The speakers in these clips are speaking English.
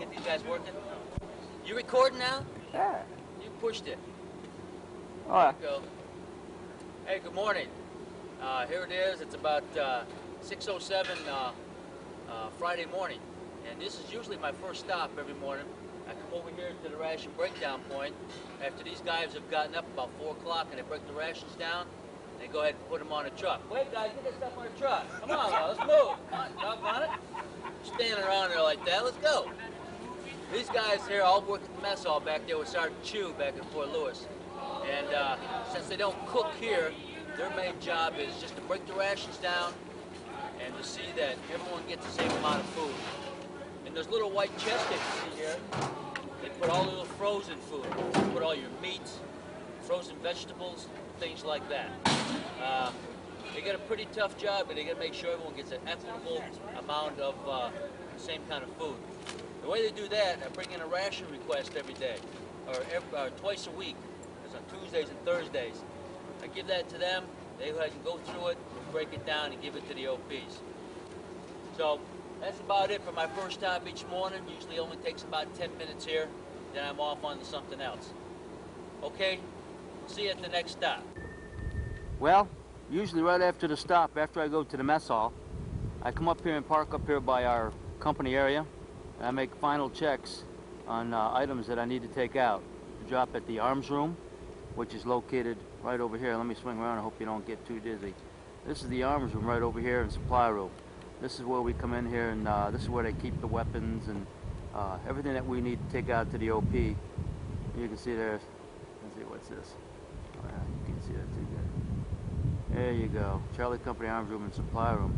Get these guys working. You recording now? Yeah. You pushed it. All right. There you go. Hey, good morning. Here it is. It's about 6:07 Friday morning, and this is usually my first stop every morning. I come over here to the ration breakdown point after these guys have gotten up about 4 o'clock and they break the rations down. They go ahead and put them on a truck. Wait, guys, get this stuff on a truck. Come on, now, let's move. Come on, talk on it. Standing around there like that. Let's go. These guys here all work at the mess hall back there with Sergeant Chu back in Fort Lewis. And since they don't cook here, their main job is just to break the rations down and to see that everyone gets the same amount of food. In those little white chests that you see here, they put all the little frozen food. They put all your meats, frozen vegetables, things like that. They got a pretty tough job, but they got to make sure everyone gets an equitable amount of the same kind of food. The way they do that, I bring in a ration request every day, or twice a week. It's on Tuesdays and Thursdays. I give that to them. They go ahead and go through it, break it down, and give it to the OPs. So that's about it for my first stop each morning. Usually only takes about 10 minutes here. Then I'm off on to something else. Okay, see you at the next stop. Well, usually right after the stop, after I go to the mess hall, I come up here and park up here by our company area, and I make final checks on items that I need to take out. Drop at the arms room, which is located right over here. Let me swing around. I hope you don't get too dizzy. This is the arms room right over here in supply room. This is where we come in here, and this is where they keep the weapons and everything that we need to take out to the OP. You can see there. Let's see, what's this? Oh, yeah, you can see that too good. There you go. Charlie Company Arms Room and Supply Room.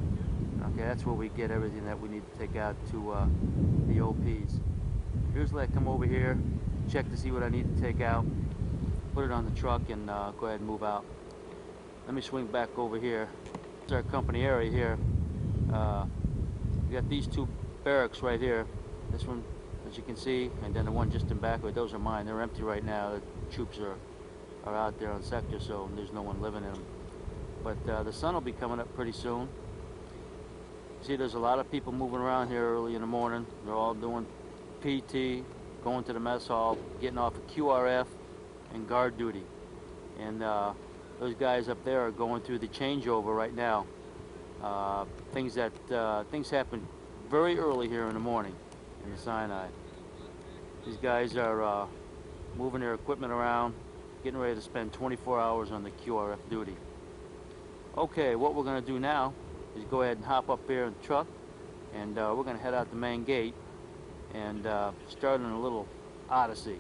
Okay, that's where we get everything that we need to take out to the OPs. Usually I come over here, check to see what I need to take out, put it on the truck, and go ahead and move out. Let me swing back over here. This is our company area here. We got these two barracks right here. This one, as you can see, and then the one just in back of it. Those are mine. They're empty right now. The troops are out there on sector, so there's no one living in them. But the sun will be coming up pretty soon. See, there's a lot of people moving around here early in the morning. They're all doing PT, going to the mess hall, getting off of QRF and guard duty. And those guys up there are going through the changeover right now. Things happen very early here in the morning in the Sinai. These guys are moving their equipment around, getting ready to spend 24 hours on the QRF duty. Okay, what we're going to do now is go ahead and hop up here in the truck, and we're going to head out the main gate and start on a little odyssey.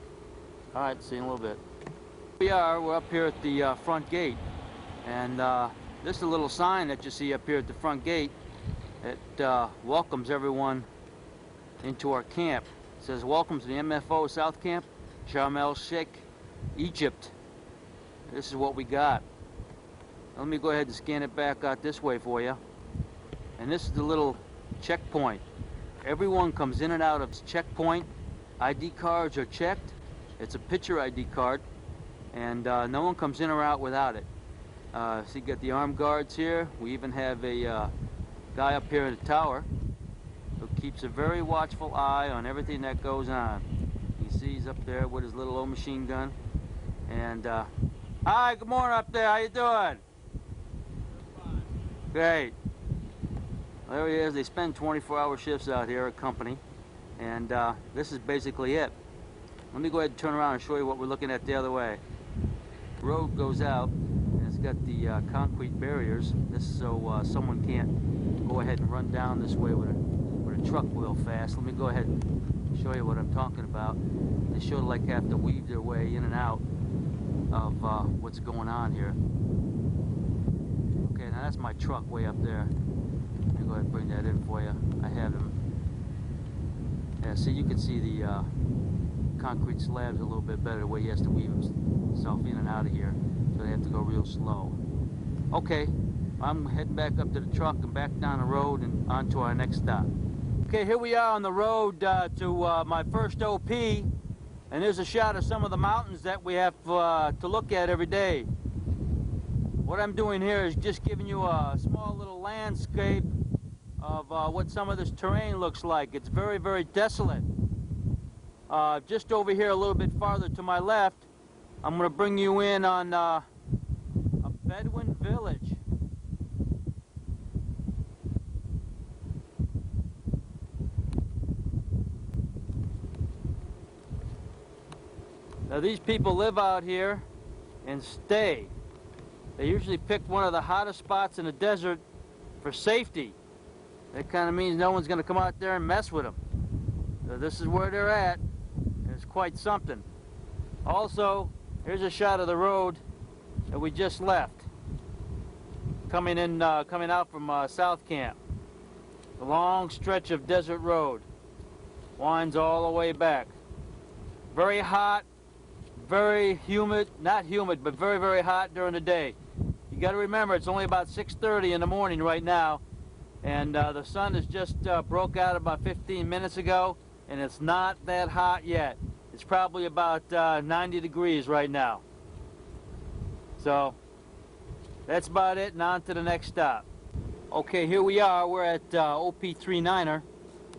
All right, see you in a little bit. We're up here at the front gate, and this is a little sign that you see up here at the front gate. It welcomes everyone into our camp. It says, "Welcome to the MFO South Camp, Sharm el-Sheikh, Egypt." This is what we got. Let me go ahead and scan it back out this way for you. And this is the little checkpoint. Everyone comes in and out of this checkpoint. ID cards are checked. It's a picture ID card, and no one comes in or out without it. So you got the armed guards here. We even have a guy up here in the tower who keeps a very watchful eye on everything that goes on. He sees up there with his little old machine gun. And hi, good morning up there. How you doing? Great. Well, there he is. They spend 24-hour shifts out here at company, and this is basically it. Let me go ahead and turn around and show you what we're looking at the other way. The road goes out, and it's got the concrete barriers. This is so someone can't go ahead and run down this way with a truck real fast. Let me go ahead and show you what I'm talking about. They sort of like have to weave their way in and out of what's going on here. Okay, now that's my truck way up there. Let me go ahead and bring that in for you. I have them. Yeah, see, you can see the concrete slabs a little bit better the way he has to weave himself in and out of here, so they have to go real slow. Okay, I'm heading back up to the truck and back down the road and on to our next stop. Okay, here we are on the road to my first OP, and there's a shot of some of the mountains that we have to look at every day. What I'm doing here is just giving you a small little landscape of what some of this terrain looks like. It's very, very desolate. just over here a little bit farther to my left, I'm going to bring you in on a Bedouin village. Now these people live out here and stay. They usually pick one of the hottest spots in the desert for safety. That kind of means no one's going to come out there and mess with them. So this is where they're at, and it's quite something. Also, here's a shot of the road that we just left, coming out from South Camp. The long stretch of desert road winds all the way back. Very hot, very humid, not humid, but very, very hot during the day. You got to remember, it's only about 6:30 in the morning right now, and the sun has just broke out about 15 minutes ago, and it's not that hot yet. It's probably about 90 degrees right now. So that's about it, and on to the next stop. Okay, here we are. We're at OP39er.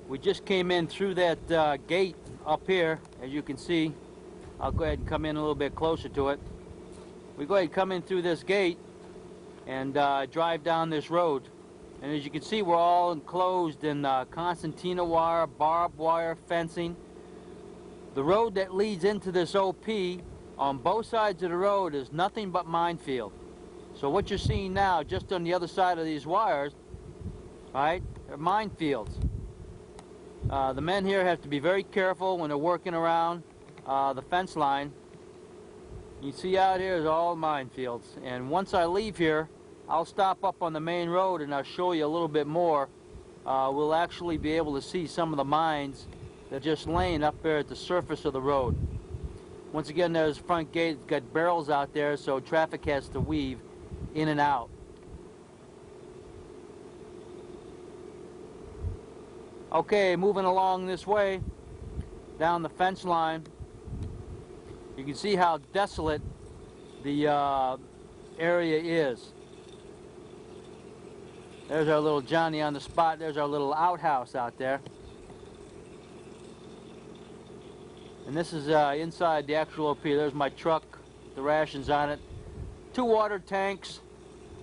We just came in through that gate up here, as you can see. I'll go ahead and come in a little bit closer to it. We go ahead and come in through this gate and drive down this road. And as you can see, we're all enclosed in concertina wire, barbed wire fencing. The road that leads into this OP, on both sides of the road, is nothing but minefield. So what you're seeing now, just on the other side of these wires, right, are minefields. The men here have to be very careful when they're working around the fence line. You see out here is all minefields, and once I leave here, I'll stop up on the main road and I'll show you a little bit more. We'll actually be able to see some of the mines that are just laying up there at the surface of the road. Once again, there's the front gate. It's got barrels out there, so traffic has to weave in and out. Okay, moving along this way down the fence line, you can see how desolate the area is. There's our little Johnny on the spot. There's our little outhouse out there. And this is inside the actual OP. There's my truck, the rations on it. 2 water tanks.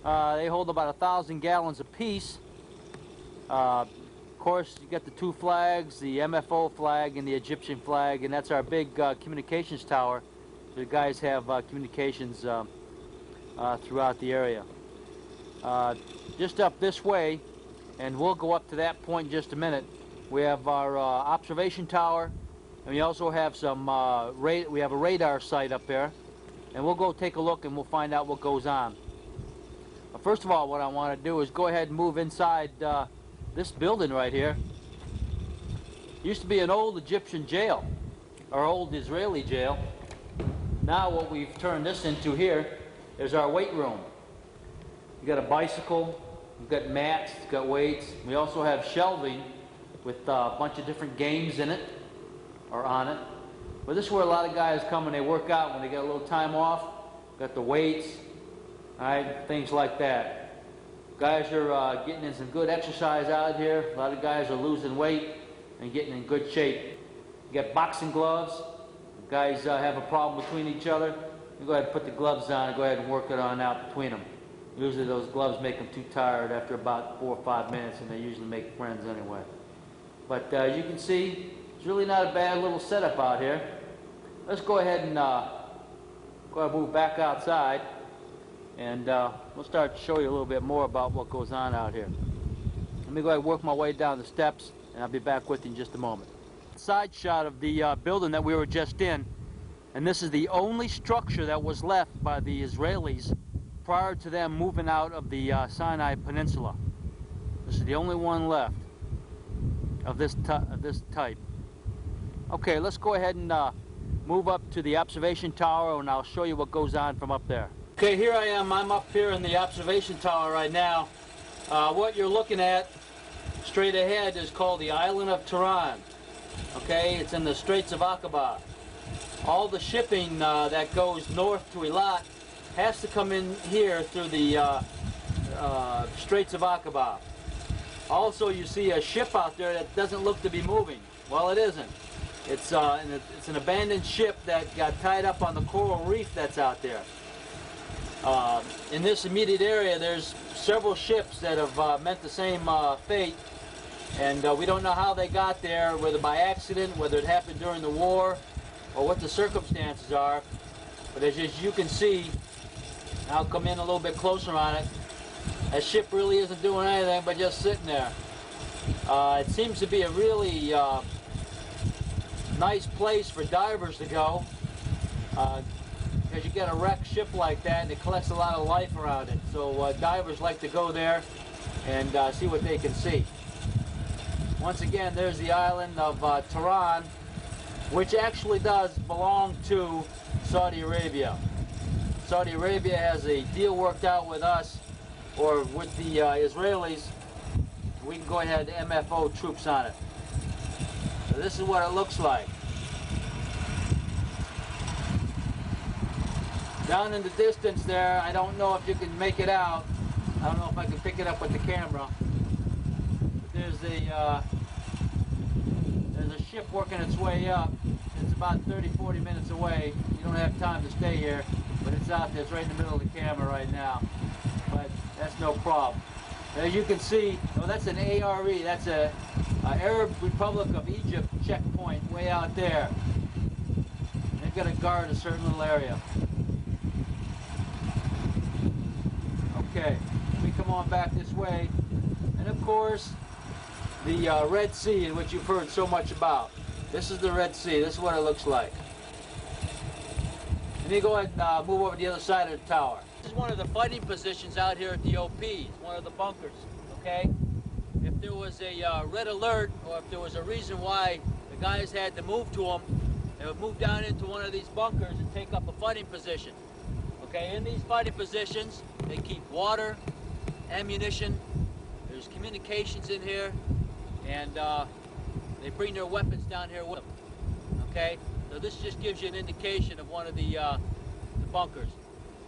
They hold about 1,000 gallons apiece. Of course, you got the 2 flags, the MFO flag and the Egyptian flag, and that's our big communications tower. The guys have communications throughout the area. Just up this way, and we'll go up to that point in just a minute, we have our observation tower, and we also have some we have a radar site up there, and we'll go take a look and we'll find out what goes on. But first of all, what I want to do is go ahead and move inside this building right here. Used to be an old Egyptian jail, or old Israeli jail. Now what we've turned this into here is our weight room. We've got a bicycle, we've got mats, it's got weights. We also have shelving with a bunch of different games in it, or on it. But this is where a lot of guys come and they work out when they get a little time off. Got the weights, all right, things like that. Guys are getting in some good exercise out here. A lot of guys are losing weight and getting in good shape. You got boxing gloves. Guys have a problem between each other. You go ahead and put the gloves on and go ahead and work it on out between them. Usually those gloves make them too tired after about 4 or 5 minutes, and they usually make friends anyway. But as you can see, it's really not a bad little setup out here. Let's go ahead and move back outside, and we'll start to show you a little bit more about what goes on out here. Let me go ahead and work my way down the steps, and I'll be back with you in just a moment. Side shot of the building that we were just in, and this is the only structure that was left by the Israelis prior to them moving out of the Sinai Peninsula. This is the only one left of this type. Okay, let's go ahead and move up to the observation tower, and I'll show you what goes on from up there. Okay, here I am. I'm up here in the observation tower right now. What you're looking at straight ahead is called the island of Tiran. Okay, it's in the Straits of Aqaba. All the shipping that goes north to Eilat has to come in here through the Straits of Aqaba. Also, you see a ship out there that doesn't look to be moving. Well, it isn't. It's an abandoned ship that got tied up on the coral reef that's out there. In this immediate area, there's several ships that have met the same fate, and we don't know how they got there, whether by accident, whether it happened during the war, or what the circumstances are. But as you can see, I'll come in a little bit closer on it. That ship really isn't doing anything but just sitting there. It seems to be a really nice place for divers to go, because you get a wrecked ship like that and it collects a lot of life around it. So divers like to go there and see what they can see. Once again, there's the island of Tiran, which actually does belong to Saudi Arabia. Saudi Arabia has a deal worked out with us, or with the Israelis. We can go ahead and MFO troops on it. So this is what it looks like. Down in the distance there, I don't know if you can make it out. I don't know if I can pick it up with the camera. But there's a ship working its way up. It's about 30-40 minutes away. You don't have time to stay here, but it's out there. It's right in the middle of the camera right now. But that's no problem. As you can see, oh, that's an ARE. That's a Arab Republic of Egypt checkpoint way out there. They've got to guard a certain little area. Okay, we come on back this way, and of course, the Red Sea, in which you've heard so much about. This is the Red Sea. This is what it looks like. Let me go ahead and move over to the other side of the tower. This is one of the fighting positions out here at the OP. It's one of the bunkers, okay? If there was a red alert, or if there was a reason why the guys had to move to them, they would move down into one of these bunkers and take up a fighting position. Okay, in these fighting positions, they keep water, ammunition, there's communications in here, and they bring their weapons down here with them. Okay, so this just gives you an indication of one of the bunkers.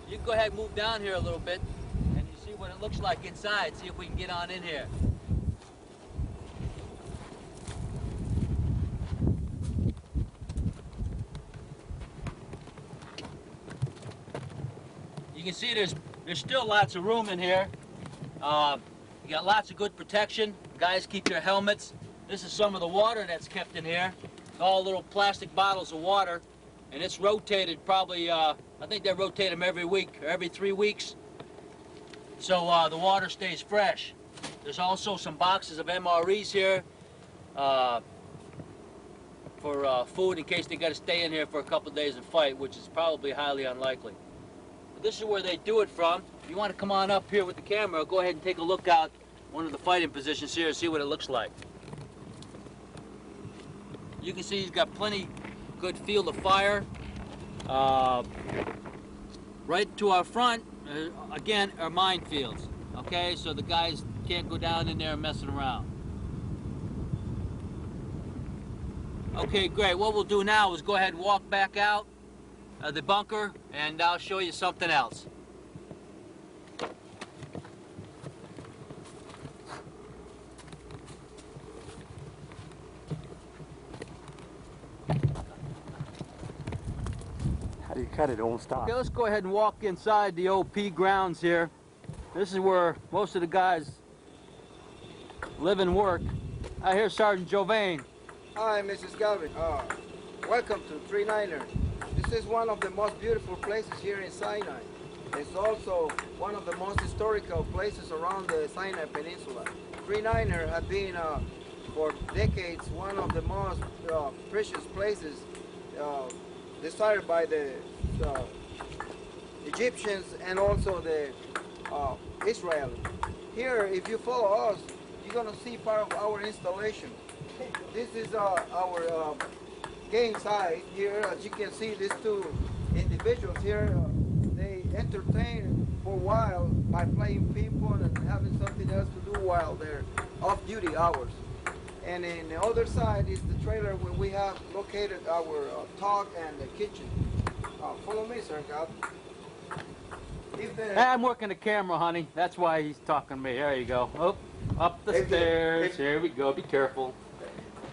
You can go ahead and move down here a little bit, and you see what it looks like inside. See if we can get on in here. You can see there's still lots of room in here. You got lots of good protection. Guys keep their helmets. This is some of the water that's kept in here. It's all little plastic bottles of water, and it's rotated probably, I think they rotate them every week or every 3 weeks. So the water stays fresh. There's also some boxes of MREs here for food in case they got to stay in here for a couple of days and fight, which is probably highly unlikely. This is where they do it from. If you want to come on up here with the camera, go ahead and take a look out one of the fighting positions here and see what it looks like. You can see he's got plenty good field of fire. Right to our front, again, are minefields. Okay, so the guys can't go down in there messing around. Okay, great. What we'll do now is go ahead and walk back out the bunker, and I'll show you something else. How do you cut it? It won't stop. Okay, let's go ahead and walk inside the OP grounds here. This is where most of the guys live and work. Here's Sergeant Jovain. Hi, Mrs. Galvin. Welcome to 39er. This is one of the most beautiful places here in Sinai. It's also one of the most historical places around the Sinai Peninsula. 39er has been, for decades, one of the most precious places desired by the Egyptians and also the Israelis. Here, if you follow us, you're going to see part of our installation. This is our game side here. As you can see, these two individuals here, they entertain for a while by playing people and having something else to do while they're off-duty hours. And in the other side is the trailer where we have located our talk and the kitchen. Follow me, sir, Cal. I'm working the camera, honey. That's why he's talking to me. There you go. Oh, up the stairs. Here we go. Be careful.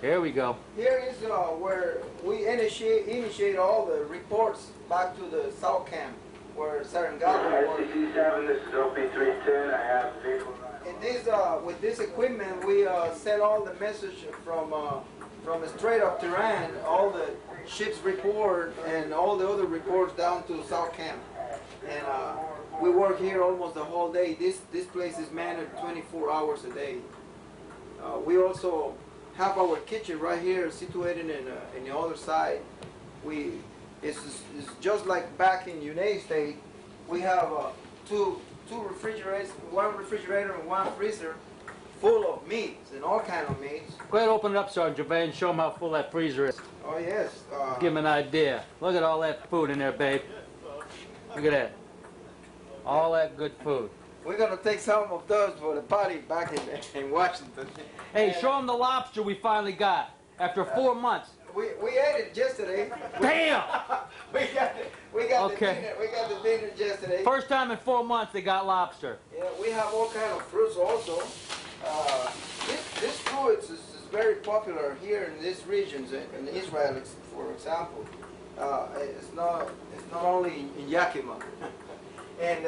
Here we go. Here is where we initiate all the reports back to the South Camp, where Sergeant Galvin worked. RCT-7, this is OP-310. I have vehicle. And this, with this equipment, we send all the message from the Strait of Tehran, all the ship's report and all the other reports down to South Camp. And we work here almost the whole day. This place is manned 24 hours a day. We also have our kitchen right here situated in the other side. It's just like back in United States. We have two refrigerators, one refrigerator and one freezer full of meats and all kind of meats. Go ahead and open it up, Sergeant Gervais, and show them how full that freezer is. Oh yes. Give them an idea. Look at all that food in there, babe. Look at that. All that good food. We're gonna take some of those for the party back in Washington. Hey, show them the lobster we finally got after 4 months. We ate it yesterday. Damn! We got Okay. the dinner. We got the dinner yesterday. First time in 4 months they got lobster. Yeah, we have all kind of fruits also. This fruit is very popular here in these regions, in Israel, for example. It's not only in Yakima. And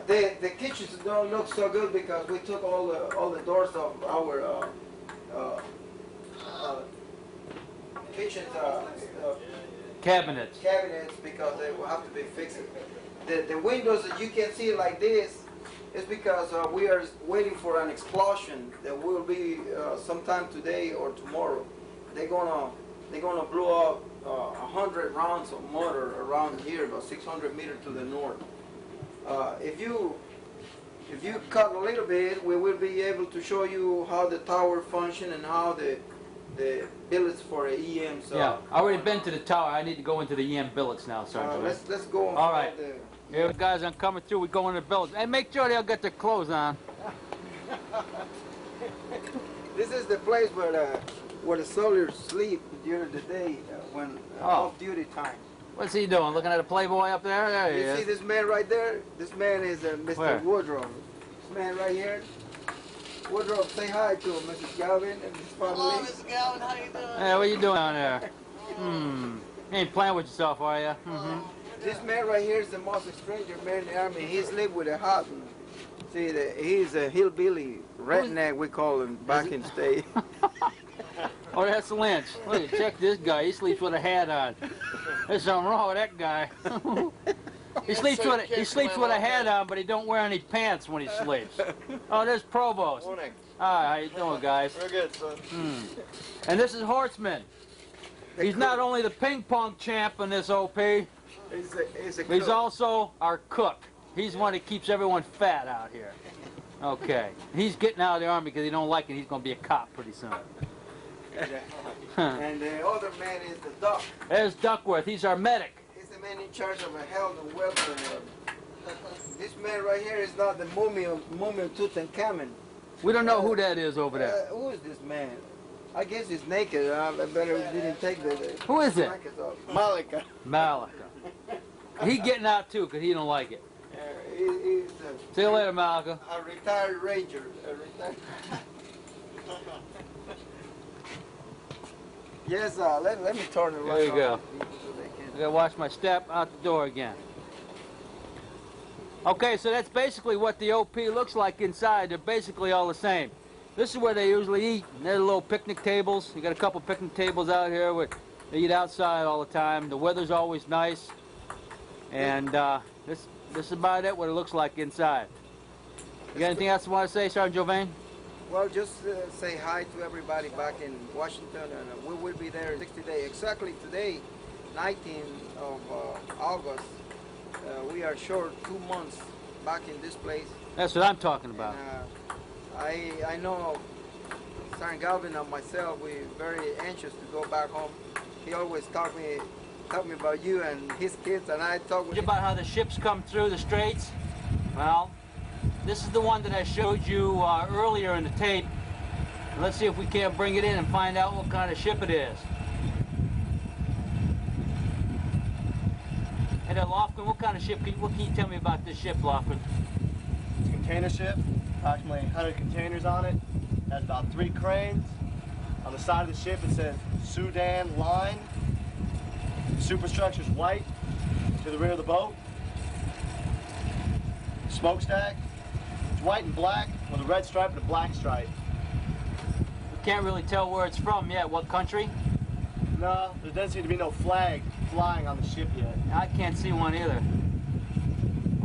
the kitchens don't look so good because we took all the doors of our kitchen Cabinets. cabinets because they will have to be fixed. The windows that you can see like this is because we are waiting for an explosion that will be sometime today or tomorrow. They're gonna blow up 100 rounds of mortar around here, about 600 meters to the north. If you cut a little bit, we will be able to show you how the tower function and how the billets for the EMs. Yeah, I already been to the tower. I need to go into the EM billets now, Sergeant. Let's go on. All right. Here, guys, I'm coming through. We go in the billets. Hey, make sure they all get their clothes on. This is the place where the soldiers sleep during the day when off duty time. What's he doing? Looking at a Playboy up there? There he You see is. this man right there? This man is Mr. Where? Woodrow. This man right here. Woodrow, say hi to him, Mrs. Galvin and his family. Hello, Mr. Galvin. How you doing? Hey, what you doing down there? You ain't playing with yourself, are you? This man right here is the most stranger man in the army. He's lived with a husband. See, he's a hillbilly redneck, we call him back in the state. Oh, that's Lynch. Look, check this guy. He sleeps with a hat on. There's something wrong with that guy. He sleeps with a hat on, but he don't wear any pants when he sleeps. Oh, there's Provost. Morning. Hi, how you doing, guys? We're good, son. And this is Horseman. He's not only the ping pong champ in this OP, He's a but he's cook. also our cook. He's one that keeps everyone fat out here. Okay. He's getting out of the army because he don't like it. He's going to be a cop pretty soon. And the other man is the doc. There's Duckworth. He's our medic. He's the man in charge of a health and welfare. This man right here is not the mummy of Tutankhamun. We don't know who that is over there. Who is this man? I guess he's naked. I better didn't take the Who is it? blankets off. Malika. Malika. He getting out too because he don't like it. He's See you later, Malika. a retired ranger. Yes, let me turn the light There you on. go. I gotta watch my step out the door again. Okay, so that's basically what the OP looks like inside. They're basically all the same. This is where they usually eat. They're little picnic tables. You got a couple picnic tables out here where they eat outside all the time. The weather's always nice. And this is about it, what it looks like inside. You got anything else you want to say, Sergeant Jovain? Well, just say hi to everybody back in Washington, and we will be there 60 days. Exactly today, 19th of August, we are short 2 months back in this place. That's what I'm talking about. And, I know Sergeant Galvin and myself, we're very anxious to go back home. He always talk me about you and his kids, and I talk with him. About how the ships come through the straits. Well, this is the one that I showed you earlier in the tape. Let's see if we can't bring it in and find out what kind of ship it is. Hey there, Lofgren, what kind of ship? What can you tell me about this ship, Lofgren? It's a container ship, approximately 100 containers on it. Has about 3 cranes, On the side of the ship it says Sudan Line. The superstructure's white to the rear of the boat. Smokestack, it's white and black with a red stripe and a black stripe. We can't really tell where it's from yet. What country? No, there doesn't seem to be no flag flying on the ship yet. I can't see one either.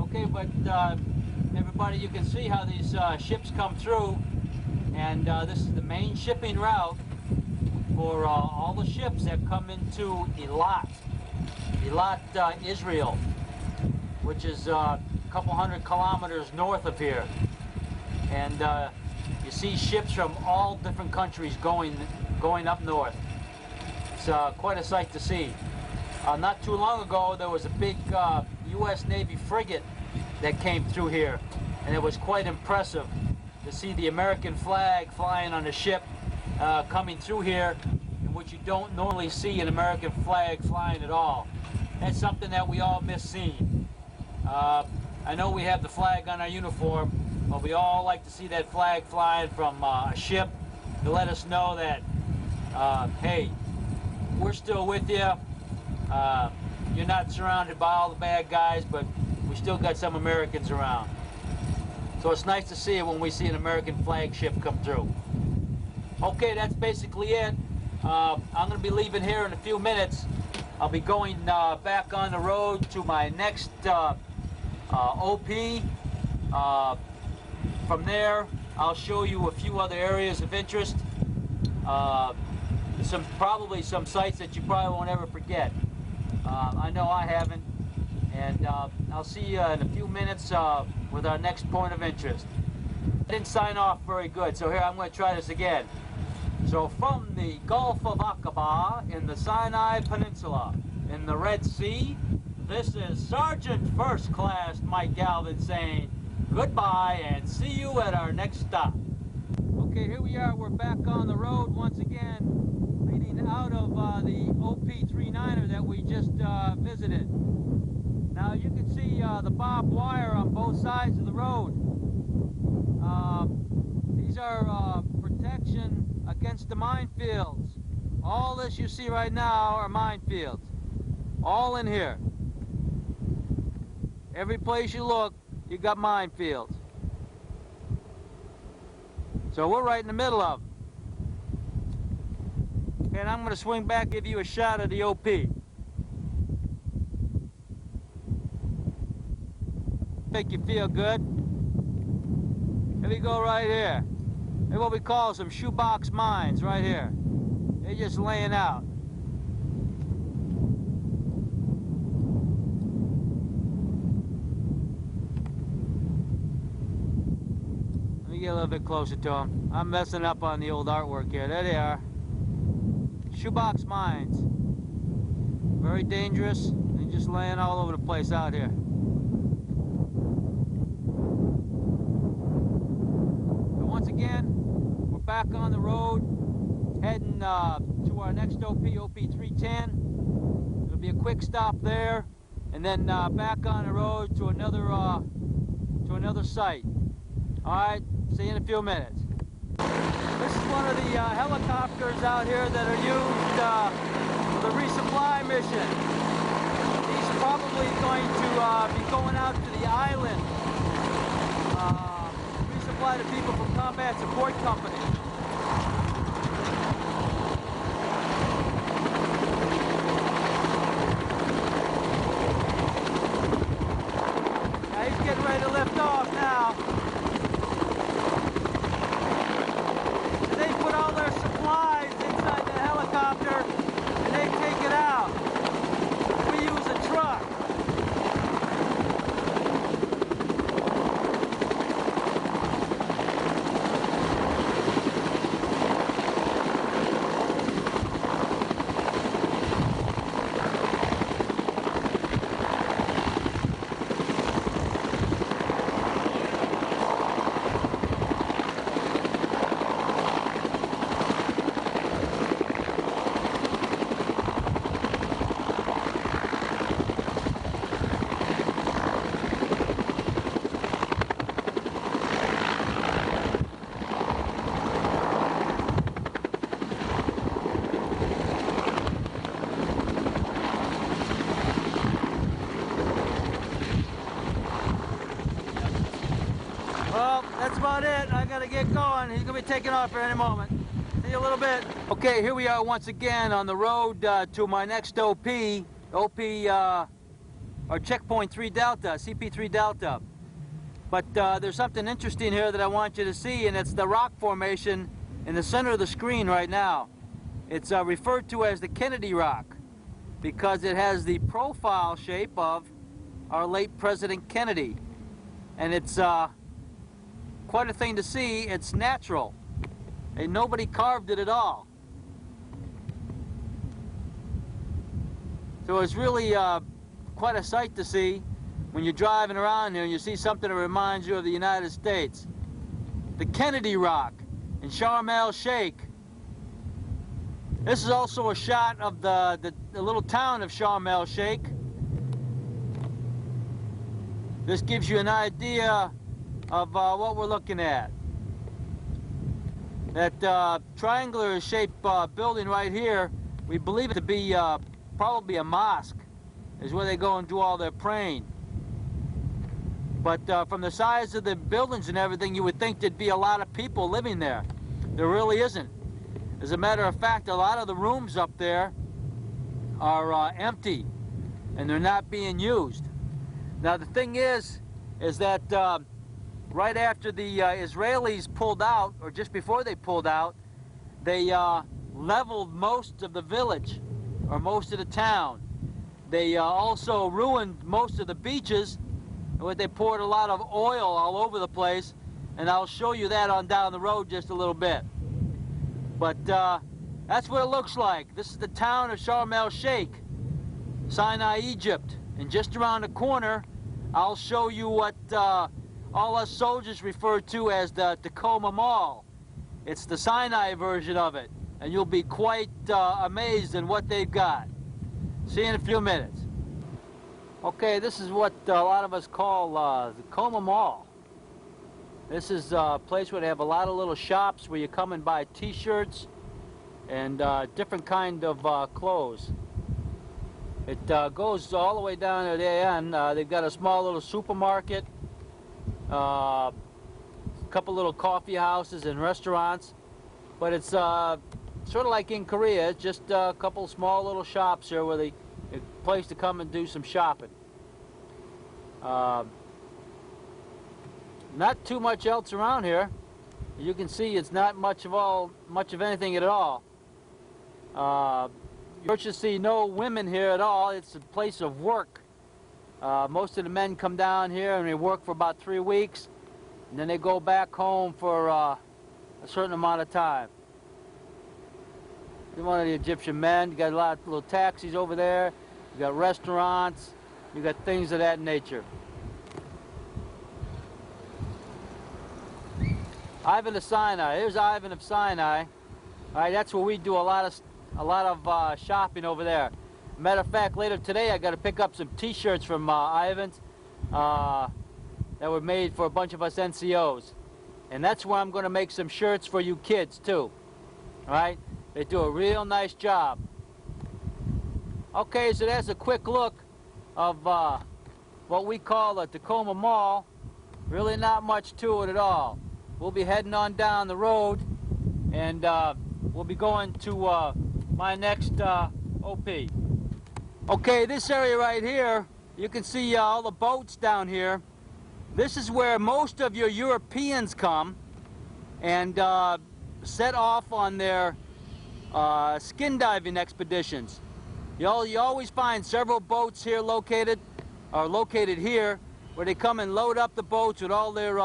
Okay, but everybody, you can see how these ships come through, and this is the main shipping route for all the ships that come into Eilat, Israel, which is a couple hundred kilometers north of here. And you see ships from all different countries going up north. It's quite a sight to see. Not too long ago, there was a big U.S. Navy frigate that came through here, and it was quite impressive to see the American flag flying on a ship coming through here, in which you don't normally see an American flag flying at all. That's something that we all miss seeing. I know we have the flag on our uniform, but we all like to see that flag flying from a ship to let us know that, hey, we're still with you. You're not surrounded by all the bad guys, but we still got some Americans around. So it's nice to see it when we see an American flagship come through. Okay, that's basically it. I'm going to be leaving here in a few minutes. I'll be going back on the road to my next OP. From there, I'll show you a few other areas of interest. Probably some sites that you probably won't ever forget. I know I haven't. And I'll see you in a few minutes with our next point of interest. I didn't sign off very good, so here I'm going to try this again. So from the Gulf of Aqaba in the Sinai Peninsula in the Red Sea, this is Sergeant First Class Mike Galvin saying goodbye and see you at our next stop. Okay, here we are. We're back on the road once again, leading out of the OP-39er that we just visited. Now you can see the barbed wire on both sides of the road. These are protection against the minefields. All this you see right now are minefields. All in here. Every place you look, you got minefields. So we're right in the middle of them. Okay, and I'm going to swing back, give you a shot of the OP. Make you feel good. Here we go right here. They're what we call some shoebox mines right here. They're just laying out. Let me get a little bit closer to them. I'm messing up on the old artwork here. There they are. Shoebox mines. Very dangerous. They're just laying all over the place out here. Once again, we're back on the road, heading to our next OP, OP-310. It'll be a quick stop there, and then back on the road to another site. All right, see you in a few minutes. This is one of the helicopters out here that are used for the resupply mission. These are probably going to be going out to the island. Supply to people from Combat Support Company. Now he's getting ready to lift off now. So they put all their supplies inside the helicopter and they take it out. We use a truck. going. He's going to be taking off at any moment. See you a little bit. Okay, here we are once again on the road to my next OP, or Checkpoint 3 Delta, CP3 Delta. But there's something interesting here that I want you to see, and it's the rock formation in the center of the screen right now. It's referred to as the Kennedy Rock because it has the profile shape of our late President Kennedy. And it's quite a thing to see. It's natural. And nobody carved it at all. So it's really quite a sight to see when you're driving around here and you see something that reminds you of the United States. The Kennedy Rock in Sharm el-Sheikh. This is also a shot of the little town of Sharm el-Sheikh. This gives you an idea of what we're looking at. That triangular shaped building right here, we believe it to be probably a mosque, is where they go and do all their praying. But from the size of the buildings and everything, you would think there'd be a lot of people living there. There really isn't. As a matter of fact, a lot of the rooms up there are empty, and they're not being used. Now the thing is that right after the Israelis pulled out, or just before they pulled out, they leveled most of the village, or most of the town. They also ruined most of the beaches, where they poured a lot of oil all over the place, and I'll show you that on down the road just a little bit. But that's what it looks like. This is the town of Sharm el-Sheikh, Sinai, Egypt. And just around the corner, I'll show you what all us soldiers refer to as the Tacoma Mall. It's the Sinai version of it, and you'll be quite amazed in what they've got. See you in a few minutes. Okay, this is what a lot of us call the Tacoma Mall. This is a place where they have a lot of little shops where you come and buy t-shirts and different kind of clothes. It goes all the way down to the end. They've got a small little supermarket, a couple little coffee houses and restaurants, but it's sort of like in Korea. It's just a couple small little shops here where a place to come and do some shopping. Not too much else around here. As you can see, it's not much of anything at all. You virtually see no women here at all. It's a place of work. Most of the men come down here and they work for about 3 weeks, and then they go back home for a certain amount of time. You're one of the Egyptian men. You got a lot of little taxis over there. You got restaurants. You got things of that nature. Ivan of Sinai. Here's Ivan of Sinai. All right, that's where we do a lot of shopping over there. Matter of fact, later today I got to pick up some T-shirts from Ivan's that were made for a bunch of us NCOs, and that's where I'm going to make some shirts for you kids too. All right, they do a real nice job. Okay, so that's a quick look of what we call the Tacoma Mall. Really not much to it at all. We'll be heading on down the road, and we'll be going to my next OP. Okay, this area right here, you can see all the boats down here. This is where most of your Europeans come and set off on their skin diving expeditions. You always find several boats here located here, where they come and load up the boats with all their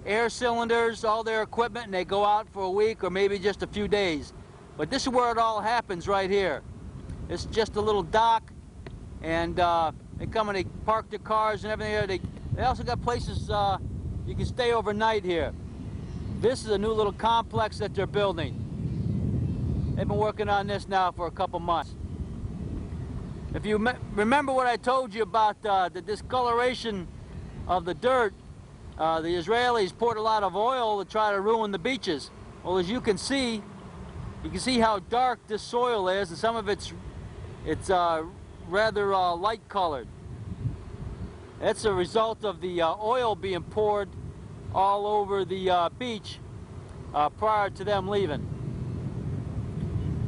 air cylinders, all their equipment, and they go out for a week or maybe just a few days. But this is where it all happens right here. It's just a little dock, and they come and they park their cars and everything here. They also got places you can stay overnight here. This is a new little complex that they're building. They've been working on this now for a couple months. If you remember what I told you about the discoloration of the dirt, the Israelis poured a lot of oil to try to ruin the beaches. Well, as you can see how dark this soil is, and some of it's rather light colored. That's a result of the oil being poured all over the beach prior to them leaving.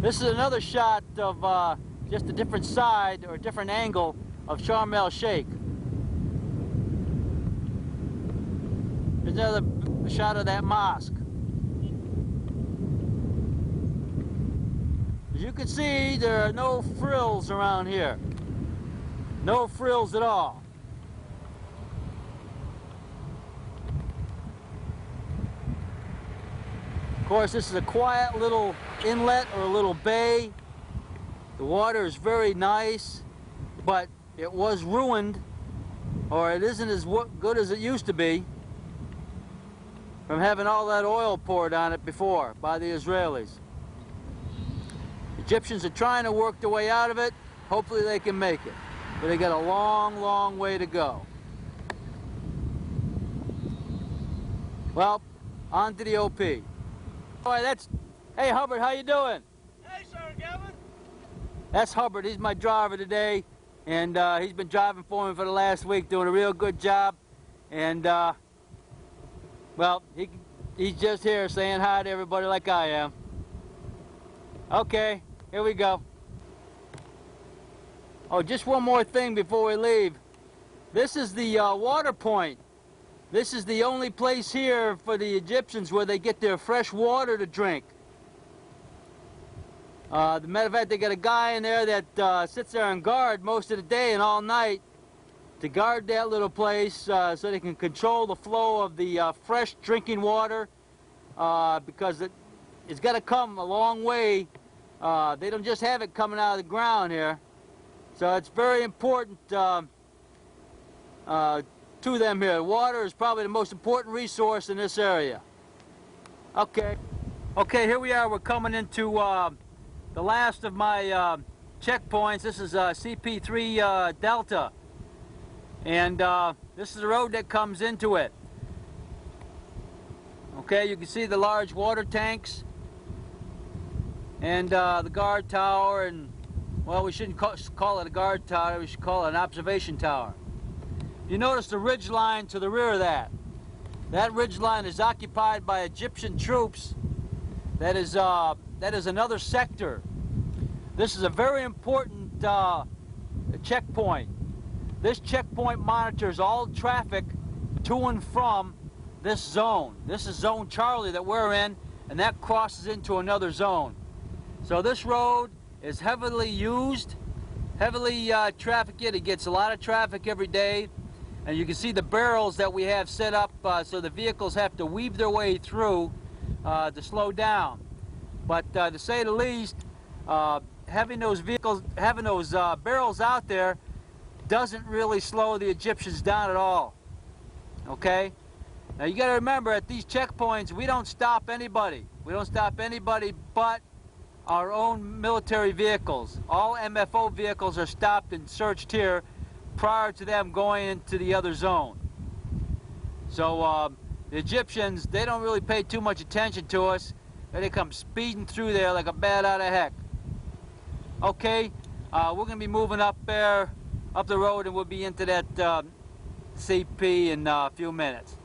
This is another shot of just a different side or a different angle of Sharm el-Sheikh. There's another shot of that mosque. As you can see, there are no frills around here. No frills at all. Of course, this is a quiet little inlet or a little bay. The water is very nice, but it was ruined, or it isn't as good as it used to be from having all that oil poured on it before by the Israelis. Egyptians are trying to work their way out of it. Hopefully they can make it. But they got a long, long way to go. Well, on to the OP. All right, hey Hubbard, how you doing? Hey, Sergeant Gavin. That's Hubbard. He's my driver today, and he's been driving for me for the last week, doing a real good job. And well, he's just here saying hi to everybody like I am. Okay, here we go. Oh, just one more thing before we leave. This is the water point. This is the only place here for the Egyptians where they get their fresh water to drink. As a matter of fact, they got a guy in there that sits there on guard most of the day and all night to guard that little place so they can control the flow of the fresh drinking water because it's got to come a long way. They don't just have it coming out of the ground here. So it's very important to them here. Water is probably the most important resource in this area. Okay, here we are. We're coming into the last of my checkpoints. This is CP3 Delta, and this is the road that comes into it. Okay, you can see the large water tanks and the guard tower, and well, we shouldn't call it a guard tower, we should call it an observation tower. You notice the ridge line to the rear of that. That ridge line is occupied by Egyptian troops. That is another sector. This is a very important checkpoint. This checkpoint monitors all traffic to and from this zone. This is Zone Charlie that we're in, and that crosses into another zone. So this road is heavily used, heavily trafficked. It gets a lot of traffic every day. And you can see the barrels that we have set up so the vehicles have to weave their way through to slow down. But to say the least, having those barrels out there doesn't really slow the Egyptians down at all. Okay? Now you got to remember, at these checkpoints, we don't stop anybody. We don't stop anybody but our own military vehicles. All MFO vehicles are stopped and searched here prior to them going into the other zone. So the Egyptians, they don't really pay too much attention to us. They come speeding through there like a bat out of heck. Okay, we're going to be moving up there, up the road, and we'll be into that CP in a few minutes.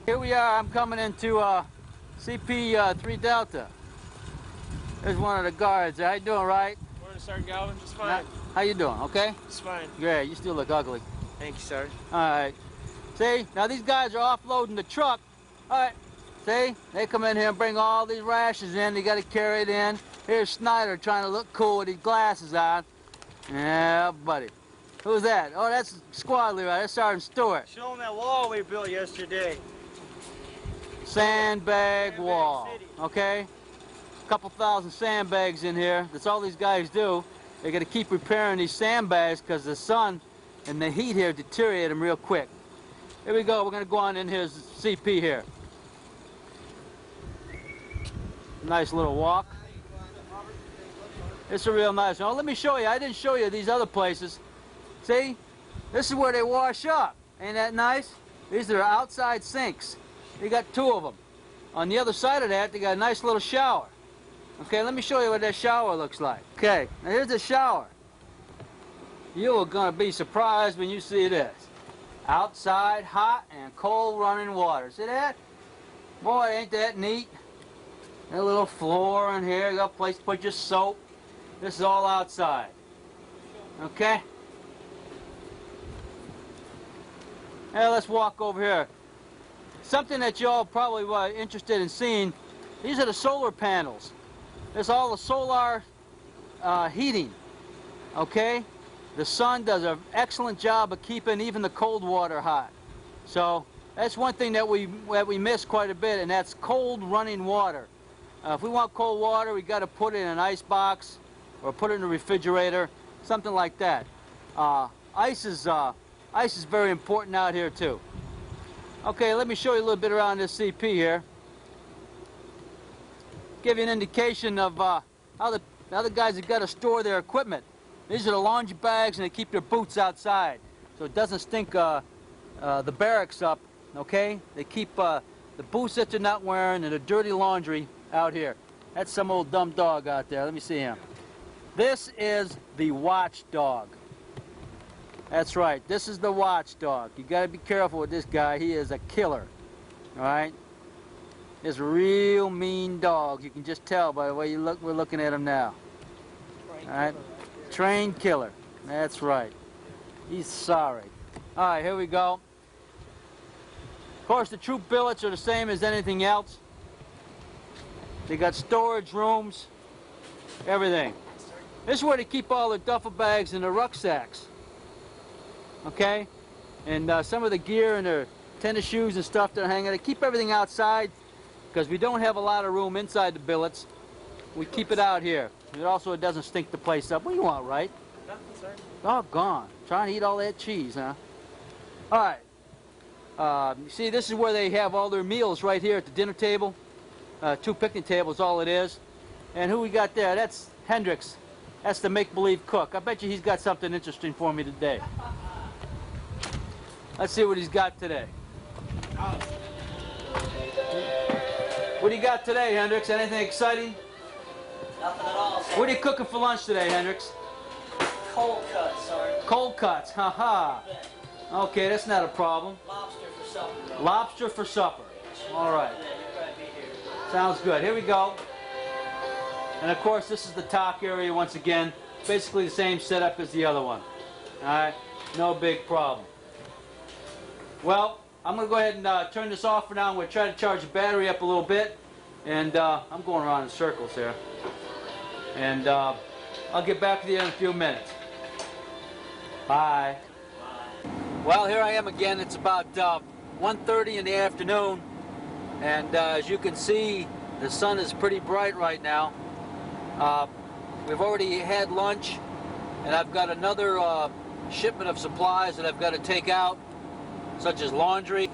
Here we are. I'm coming into CP3 Delta. There's one of the guards. How you doing, right? Morning, Sergeant Galvin. Just fine. How you doing? Okay? Just fine. Great. You still look ugly. Thank you, sir. All right. See? Now these guys are offloading the truck. All right. See? They come in here and bring all these rations in. They got to carry it in. Here's Snyder trying to look cool with his glasses on. Yeah, buddy. Who's that? Oh, that's squad leader. That's Sergeant Stewart. Show them that wall we built yesterday. Sandbag wall, okay? A couple thousand sandbags in here. That's all these guys do. They got to keep repairing these sandbags because the sun and the heat here deteriorate them real quick. Here we go. We're going to go on in here's CP here. Nice little walk. It's a real nice one. Oh, let me show you. I didn't show you these other places. See? This is where they wash up. Ain't that nice? These are outside sinks. They got two of them. On the other side of that, they got a nice little shower. Okay, let me show you what that shower looks like. Okay, now here's the shower. You are going to be surprised when you see this. Outside, hot and cold running water. See that? Boy, ain't that neat? A little floor in here. You got a place to put your soap. This is all outside. Okay? Now let's walk over here. Something that y'all probably were interested in seeing. These are the solar panels. This is all the solar heating. Okay? The sun does an excellent job of keeping even the cold water hot. So that's one thing that we miss quite a bit, and that's cold running water. If we want cold water, we got to put it in an ice box or put it in the refrigerator, something like that. Ice is very important out here too. Okay, let me show you a little bit around this CP here. Give you an indication of how the other guys have got to store their equipment. These are the laundry bags, and they keep their boots outside, so it doesn't stink the barracks up, okay? They keep the boots that they're not wearing and the dirty laundry out here. That's some old dumb dog out there. Let me see him. This is the watchdog. That's right. This is the watchdog. You got to be careful with this guy. He is a killer, all right? This real mean dog. You can just tell by the way you look. We're looking at him now. All right? Trained killer. That's right. He's sorry. All right, here we go. Of course, the troop billets are the same as anything else. They got storage rooms, everything. This is where they keep all their duffel bags and their rucksacks. Okay? And some of the gear and their tennis shoes and stuff they're hanging. They keep everything outside because we don't have a lot of room inside the billets. We keep it out here. It also doesn't stink the place up. What do you want, right? Nothing, sir. Doggone. Trying to eat all that cheese, huh? All right. You see, this is where they have all their meals right here at the dinner table. 2 picnic tables, all it is. And who we got there? That's Hendricks. That's the make-believe cook. I bet you he's got something interesting for me today. Let's see what he's got today. What do you got today, Hendricks? Anything exciting? Nothing at all, sir. What are you cooking for lunch today, Hendricks? Cold cuts, sir. Cold cuts, haha. Okay, that's not a problem. Lobster for supper. Lobster for supper. All right. Yeah, you'll probably be here. Sounds good. Here we go. And of course, this is the talk area once again. Basically the same setup as the other one. All right, no big problem. Well, I'm going to go ahead and turn this off for now. I'm going to try to charge the battery up a little bit. And I'm going around in circles here. And I'll get back to you in a few minutes. Bye. Well, here I am again. It's about 1:30 in the afternoon. And as you can see, the sun is pretty bright right now. We've already had lunch, and I've got another shipment of supplies that I've got to take out, such as laundry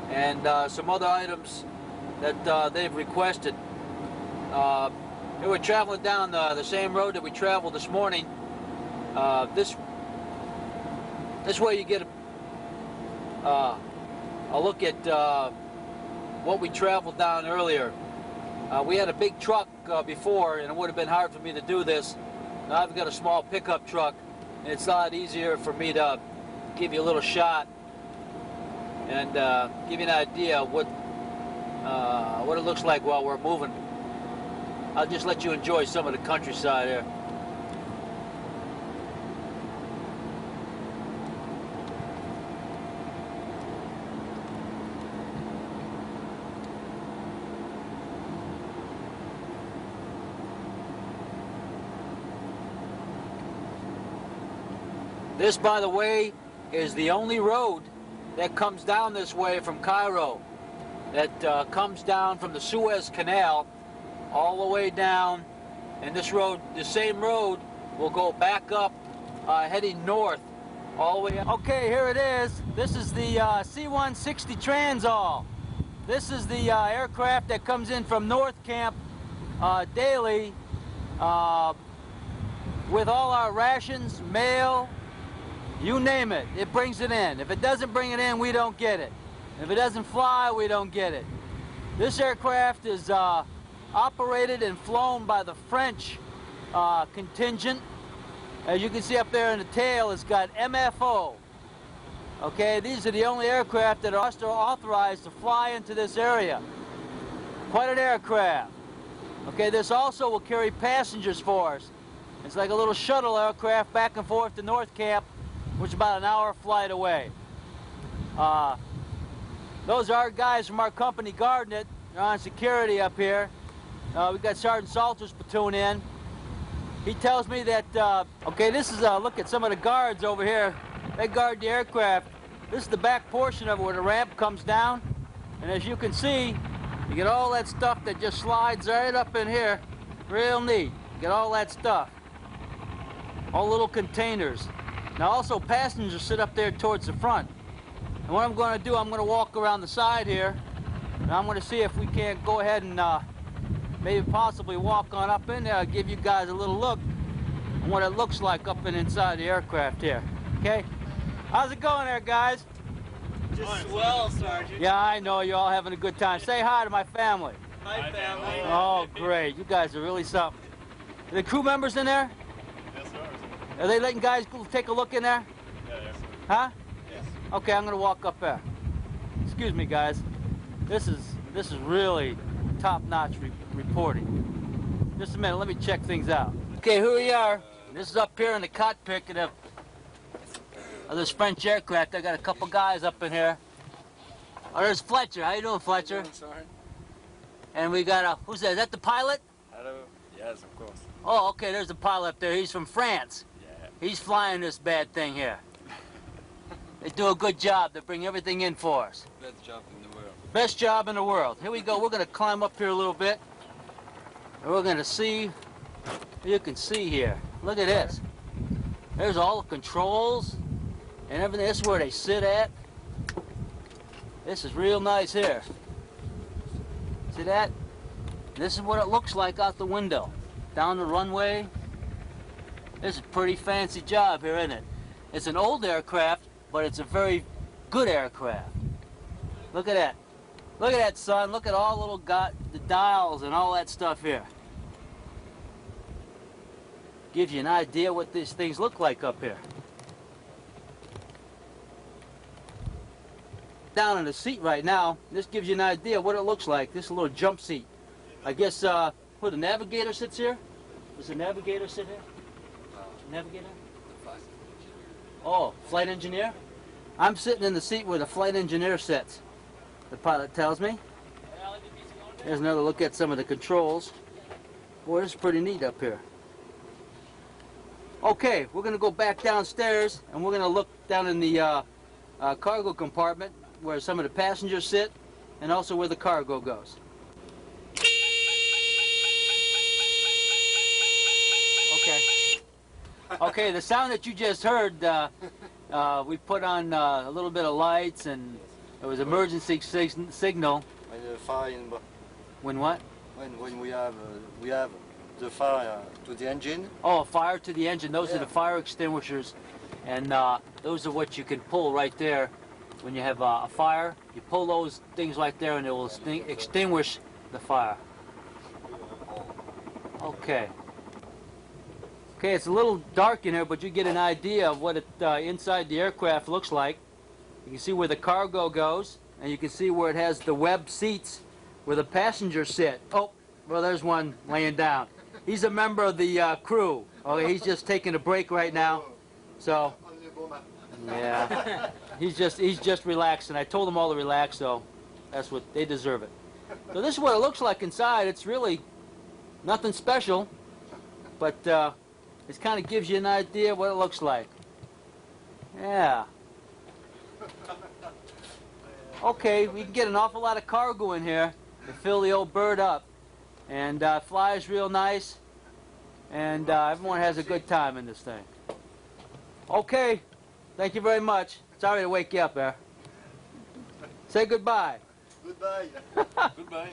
and some other items that they've requested. We were traveling down the same road that we traveled this morning. This way you get a look at what we traveled down earlier. We had a big truck before, and it would have been hard for me to do this. Now I've got a small pickup truck, and it's a lot easier for me to give you a little shot and give you an idea of what it looks like while we're moving. I'll just let you enjoy some of the countryside here. This, by the way, is the only road that comes down this way from Cairo. That comes down from the Suez Canal all the way down, and this road, the same road, will go back up, heading north, all the way up. Okay, here it is. This is the C-160 Transall. This is the aircraft that comes in from North Camp daily with all our rations, mail, you name it, it brings it in. If it doesn't bring it in, we don't get it. If it doesn't fly, we don't get it. This aircraft is operated and flown by the French contingent, As you can see up there in the tail, it's got MFO. Okay, these are the only aircraft that are authorized to fly into this area. Quite an aircraft. Okay, this also will carry passengers for us. It's like a little shuttle aircraft back and forth to North Camp, which is about an hour flight away. Those are our guys from our company guarding it. They're on security up here. We've got Sergeant Salter's platoon in. He tells me that, okay, this is a look at some of the guards over here. They guard the aircraft. This is the back portion of it where the ramp comes down. And as you can see, you get all that stuff that just slides right up in here. Real neat. You get all that stuff. All little containers. Now also passengers sit up there towards the front. And what I'm going to do, I'm going to walk around the side here. And I'm going to see if we can't go ahead and maybe possibly walk on up in there. I'll give you guys a little look at what it looks like up and inside the aircraft here. Okay? How's it going there, guys? Just swell, Sergeant. Yeah, I know. You're all having a good time. Say hi to my family. Hi, family. Oh, great. You guys are really something. Are the crew members in there? Yes, sir. Are they letting guys take a look in there? Yeah, yes, sir. Huh? Yes. Okay, I'm going to walk up there. Excuse me, guys. This is really top-notch reporting. Just a minute. Let me check things out. Okay, here we are. This is up here in the cockpit of this French aircraft. I got a couple guys up in here. Oh, there's Fletcher. How you doing, Fletcher? Sorry. And we got who's that? Is that the pilot? Hello. Yes, of course. Oh, okay. There's the pilot up there. He's from France. Yeah. He's flying this bad thing here. They do a good job. They bring everything in for us. Best job in the world. Best job in the world. Here we go. We're going to climb up here a little bit. And we're going to see. You can see here. Look at this. There's all the controls and everything. This is where they sit at. This is real nice here. See that? This is what it looks like out the window. Down the runway. This is a pretty fancy job here, isn't it? It's an old aircraft, but it's a very good aircraft. Look at that. Look at that, son. Look at all the dials and all that stuff here. Gives you an idea what these things look like up here. Down in the seat right now, this gives you an idea what it looks like. This is a little jump seat. I guess, where the navigator sits here? Does the navigator sit here? Navigator? Oh, flight engineer? I'm sitting in the seat where the flight engineer sits. The pilot tells me. There's another look at some of the controls. Boy, this is pretty neat up here. Okay, we're going to go back downstairs and we're going to look down in the cargo compartment where some of the passengers sit and also where the cargo goes. Okay. Okay, the sound that you just heard, we put on a little bit of lights and it was emergency signal. When the fire When what? when we have the fire to the engine. Oh, fire to the engine. Those are Yeah. the fire extinguishers. And those are what you can pull right there when you have a fire. You pull those things right there and it will extinguish the fire. Okay. Okay, it's a little dark in here, but you get an idea of what it inside the aircraft looks like. You can see where the cargo goes, and you can see where it has the web seats where the passengers sit. Oh, well, there's one laying down. He's a member of the crew. Okay, he's just taking a break right now. So, yeah, he's just relaxing. I told them all to relax, so that's what they deserve it. So this is what it looks like inside. It's really nothing special, but it kind of gives you an idea of what it looks like. Yeah. Okay, we can get an awful lot of cargo in here to fill the old bird up. And flies real nice. And everyone has a good time in this thing. Okay, thank you very much. Sorry to wake you up there. Say goodbye. Goodbye. Goodbye.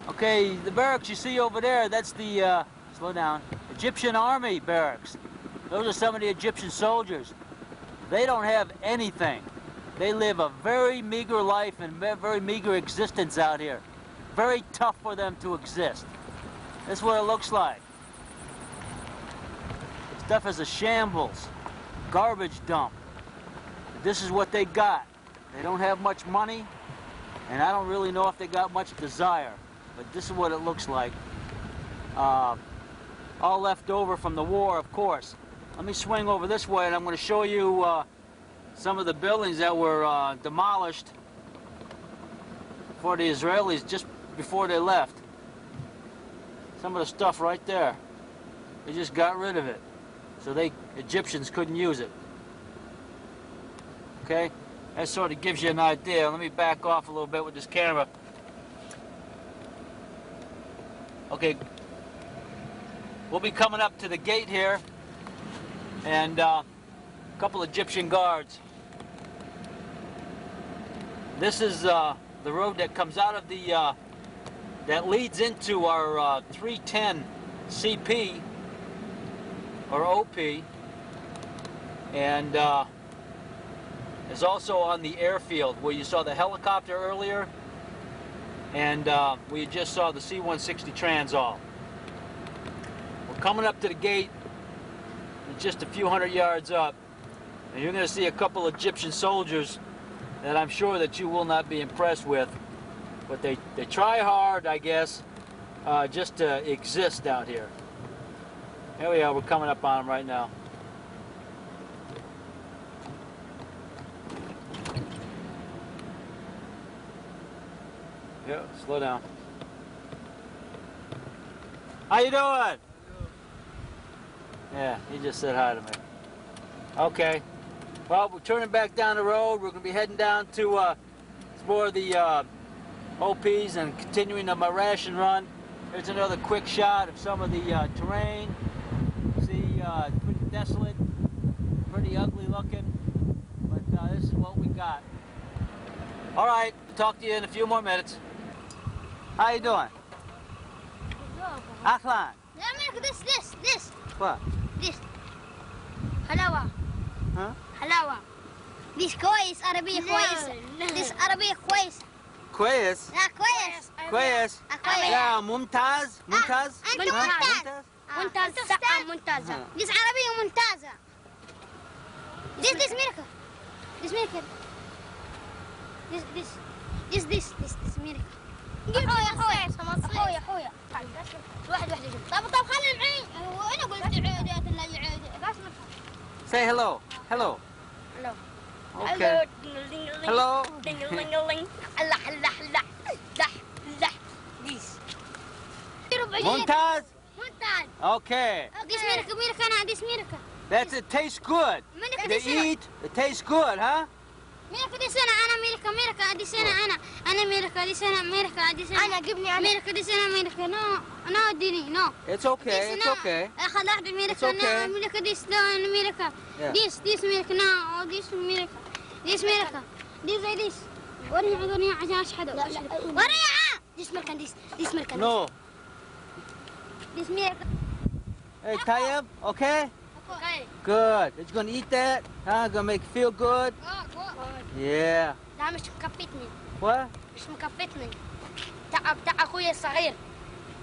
Okay, the barracks you see over there, that's the, slow down, Egyptian army barracks. Those are some of the Egyptian soldiers. They don't have anything. They live a very meager life and very meager existence out here. Very tough for them to exist. That's what it looks like. Stuff is a shambles. Garbage dump. This is what they got. They don't have much money, and I don't really know if they got much desire, but this is what it looks like. All left over from the war, of course. Let me swing over this way, and I'm going to show you some of the buildings that were demolished for the Israelis just before they left. Some of the stuff right there. They just got rid of it. So Egyptians couldn't use it. Okay? That sort of gives you an idea. Let me back off a little bit with this camera. Okay. We'll be coming up to the gate here, and a couple Egyptian guards. This is the road that comes out of the, that leads into our 310 CP, or OP, and is also on the airfield where you saw the helicopter earlier, and we just saw the C-160 Transall. We're coming up to the gate, just a few hundred yards up, and you're going to see a couple Egyptian soldiers that I'm sure that you will not be impressed with, but they try hard, I guess, just to exist out here. Here we are, we're coming up on them right now. Yeah, slow down. How you doing? Yeah, he just said hi to me. Okay. Well, we're turning back down the road. We're going to be heading down to more of the OPs and continuing the ration run. Here's another quick shot of some of the terrain. See, it's pretty desolate, pretty ugly looking, but this is what we got. All right, talk to you in a few more minutes. How you doing? Ahlan. this. What? This. حلاوة. Huh? حلاوة. This كويس عربية كويسة. This عربية كويسة. كويس. لا كويس. كويس. لا ممتاز. ممتاز. أنت ممتاز. ممتاز. ممتازة. This عربية ممتازة. This miracle. This miracle. This miracle. أخويا واحد طب خلي العين وانا قلت عيدات لا عيدات. Say hello. Hello. Hello. Okay. Hello. This. ممتاز. ممتاز. Okay. This miracle. This miracle. That's it. Tastes good. They eat. It tastes good, huh? ميركا دي سنة أنا ميركا دي سنة أنا ميركا دي سنة ميركا دي سنة أنا جبني أنا ميركا دي سنة ميركا no ديني no. It's okay. It's okay. أخذ واحد ميركا no ميركا دي سنة ميركا this ميركا no this ميركا this ميركا this زي this وريها عشان أشهد وريها this ميركا this ميركا No. this ميركا. Hey, Tayyip. Okay. Okay. Good. It's gonna eat that? Huh? Gonna make you feel good? Yeah. لا مش مكفتني. What? مش مكفتني. تعب أخوي الصغير.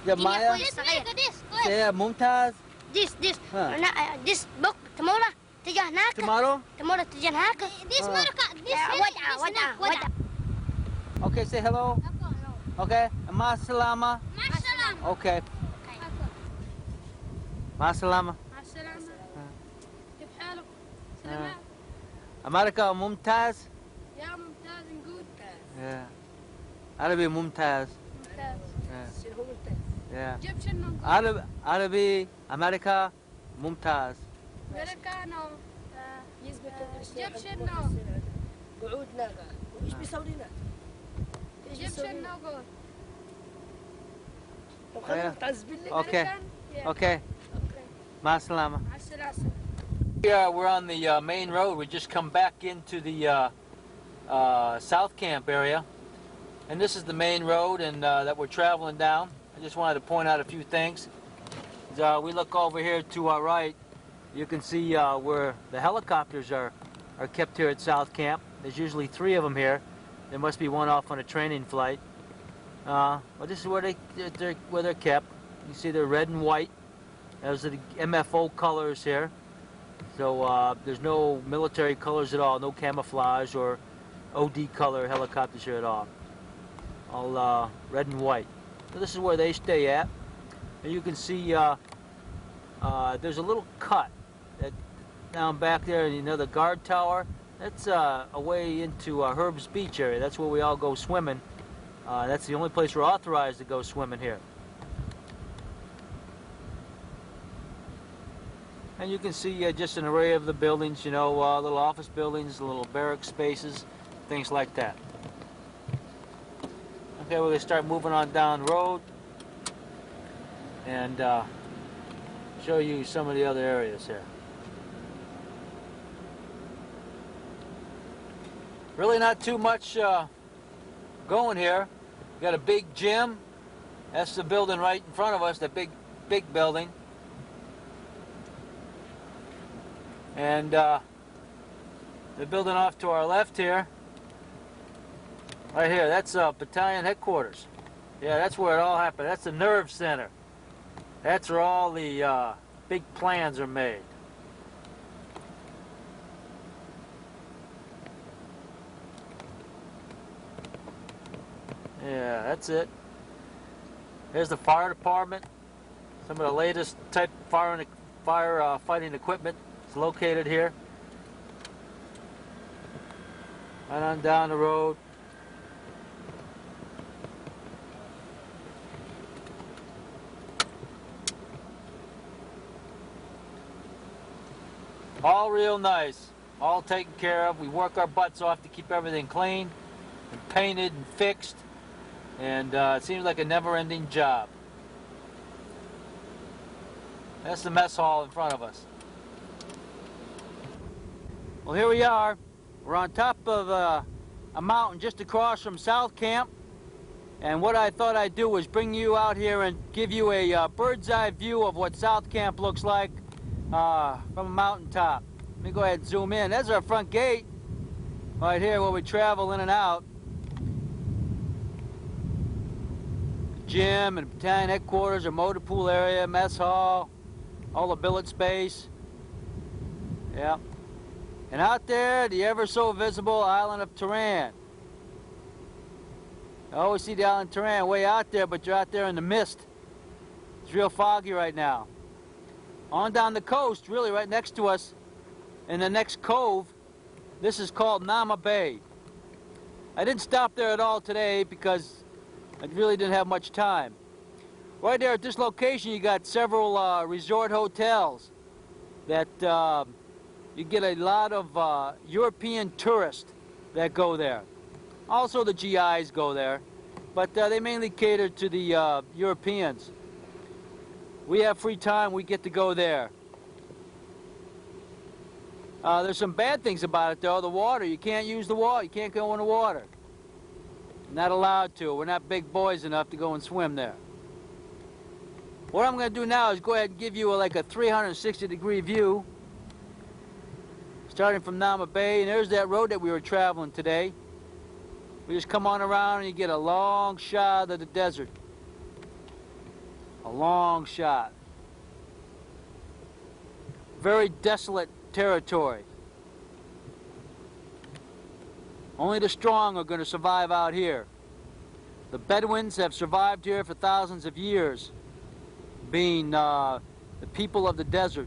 Yeah, Maya. أخوي الصغير. Yeah, ممتاز. This. This book tomorrow تجي هناك. Tomorrow تجي هناك. This ودع. Okay, say hello. Okay. مع السلامة. مع السلامة. Okay. مع السلامة. مع السلامة. كيف حالك؟ سلامات. أمريكا ممتاز. يا ممتاز نقول. Yeah. عربي ممتاز. ممتاز. Yeah. جيب شنو؟ عربي أمريكا ممتاز. أمريكانو. جيب شنو؟ قعود ناقة. وإيش بيسوي لنا؟ جيب شنو قول؟ طب خلينا تعذبين لي. Okay. Okay. مع السلامة. مع السلامة. Yeah, we're on the main road. We just come back into the South Camp area, and this is the main road, and that we're traveling down. I just wanted to point out a few things. We look over here to our right. You can see where the helicopters are kept here at South Camp. There's usually 3 of them here. There must be one off on a training flight. But this is where they're kept. You see they're red and white. Those are the MFO colors here. So there's no military colors at all, no camouflage or OD color helicopters here at all. All red and white. So this is where they stay at. And you can see there's a little cut that down back there, you know, the guard tower. That's a way into Herb's Beach area. That's where we all go swimming. That's the only place we're authorized to go swimming here. And you can see just an array of the buildings, you know, little office buildings, little barrack spaces, things like that. Okay, we're going to start moving on down the road and show you some of the other areas here. Really not too much going here. We've got a big gym. That's the building right in front of us, the big building. And the building off to our left here, right here, that's battalion headquarters. Yeah, that's where it all happened. That's the nerve center. That's where all the big plans are made. Yeah, that's it. Here's the fire department. Some of the latest type fire fighting equipment is located here. Right on down the road. All real nice. All taken care of. We work our butts off to keep everything clean and painted and fixed. And it seems like a never-ending job. That's the mess hall in front of us. Well, here we are. We're on top of a mountain just across from South Camp. And what I thought I'd do was bring you out here and give you a bird's eye view of what South Camp looks like from a mountaintop. Let me go ahead and zoom in. There's our front gate right here where we travel in and out. Gym and battalion headquarters, or motor pool area, mess hall, all the billet space. Yeah. And out there, the ever so visible island of Taran. I always see the island of Taran way out there, but you're out there in the mist. It's real foggy right now. On down the coast, really right next to us, in the next cove, this is called Nama Bay. I didn't stop there at all today because I really didn't have much time. Right there at this location, you got several resort hotels that you get a lot of European tourists that go there. Also the GIs go there, but they mainly cater to the Europeans. We have free time, we get to go there. There's some bad things about it though. The water, you can't use the water, you can't go in the water. Not allowed to. We're not big boys enough to go and swim there. What I'm going to do now is go ahead and give you like a 360-degree view, starting from Nama Bay. And there's that road that we were traveling today. We just come on around and you get a long shot of the desert. A long shot. Very desolate territory. Only the strong are going to survive out here. The Bedouins have survived here for thousands of years, being the people of the desert.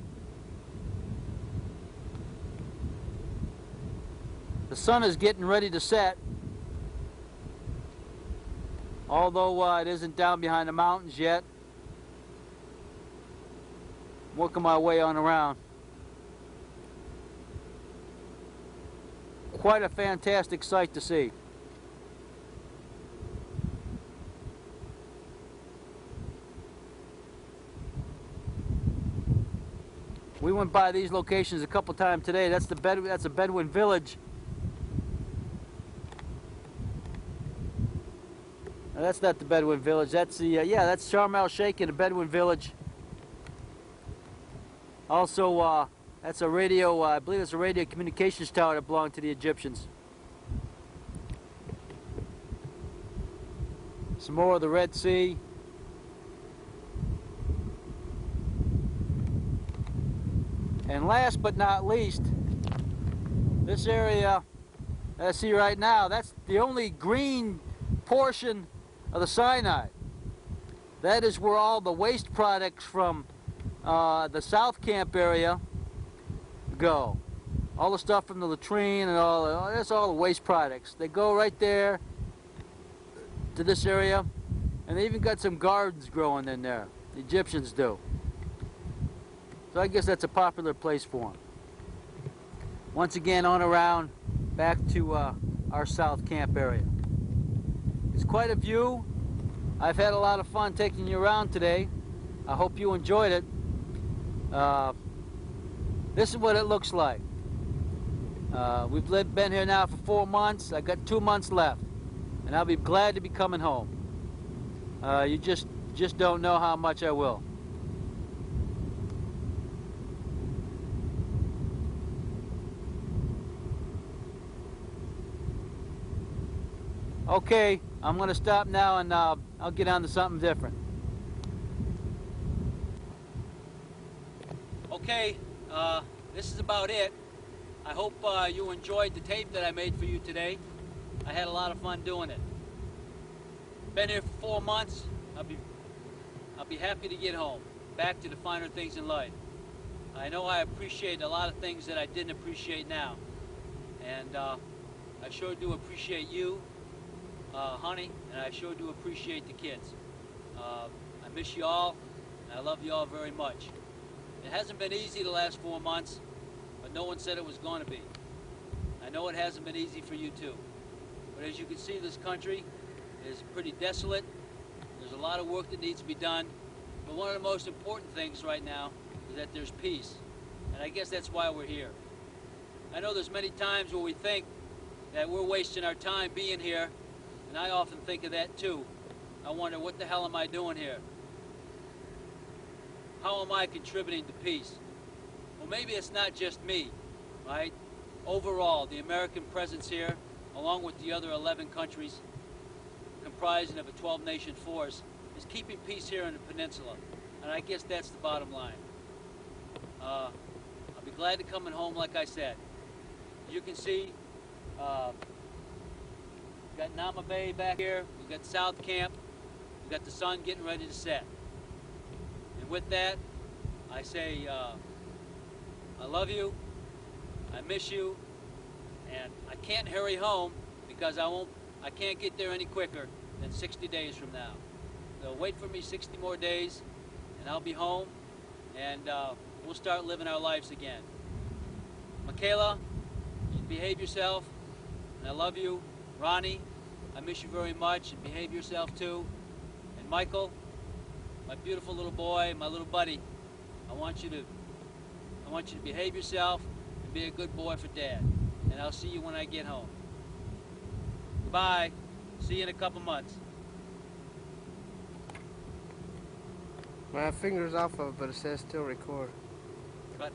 The sun is getting ready to set, although it isn't down behind the mountains yet. I'm working my way on around. Quite a fantastic sight to see. We went by these locations a couple times today. That's a Bedouin village. Now, that's not the Bedouin village. That's the that's Sharm el Sheikh in the Bedouin village. Also, that's a radio, I believe it's a radio communications tower that belonged to the Egyptians. Some more of the Red Sea. And last but not least, this area I see right now, that's the only green portion of the Sinai. That is where all the waste products from the South Camp area go. All the stuff from the latrine and that's all the waste products. They go right there to this area, and they even got some gardens growing in there. The Egyptians do. So I guess that's a popular place for them. Once again, on around back to our South Camp area. It's quite a view. I've had a lot of fun taking you around today. I hope you enjoyed it. This is what it looks like. We've been here now for 4 months. I got 2 months left, and I'll be glad to be coming home. You just don't know how much I will. Okay, I'm going to stop now, and I'll get on to something different. Okay, this is about it. I hope you enjoyed the tape that I made for you today. I had a lot of fun doing it. Been here for 4 months. I'll be happy to get home, back to the finer things in life. I know I appreciate a lot of things that I didn't appreciate now, and I sure do appreciate you, honey, and I sure do appreciate the kids. I miss you all, and I love you all very much. It hasn't been easy the last 4 months, but no one said it was going to be. I know it hasn't been easy for you too. But as you can see, this country is pretty desolate. There's a lot of work that needs to be done. But one of the most important things right now is that there's peace. And I guess that's why we're here. I know there's many times where we think that we're wasting our time being here, and I often think of that too. I wonder, what the hell am I doing here? How am I contributing to peace? Well, maybe it's not just me, right? Overall, the American presence here, along with the other 11 countries comprising of a 12-nation force, is keeping peace here in the peninsula. And I guess that's the bottom line. I'll be glad to coming home, like I said. You can see, we've got Nama Bay back here, we've got South Camp, we've got the sun getting ready to set. And with that, I say, I love you, I miss you, and I can't hurry home because I can't get there any quicker than 60 days from now. So wait for me 60 more days, and I'll be home, and we'll start living our lives again. Michaela, you behave yourself, and I love you. Ronnie, I miss you very much, and behave yourself too. And Michael, my beautiful little boy, my little buddy, I want you to behave yourself and be a good boy for Dad. And I'll see you when I get home. Goodbye. See you in a couple months. My finger's off of it, but it says still record. Cut it.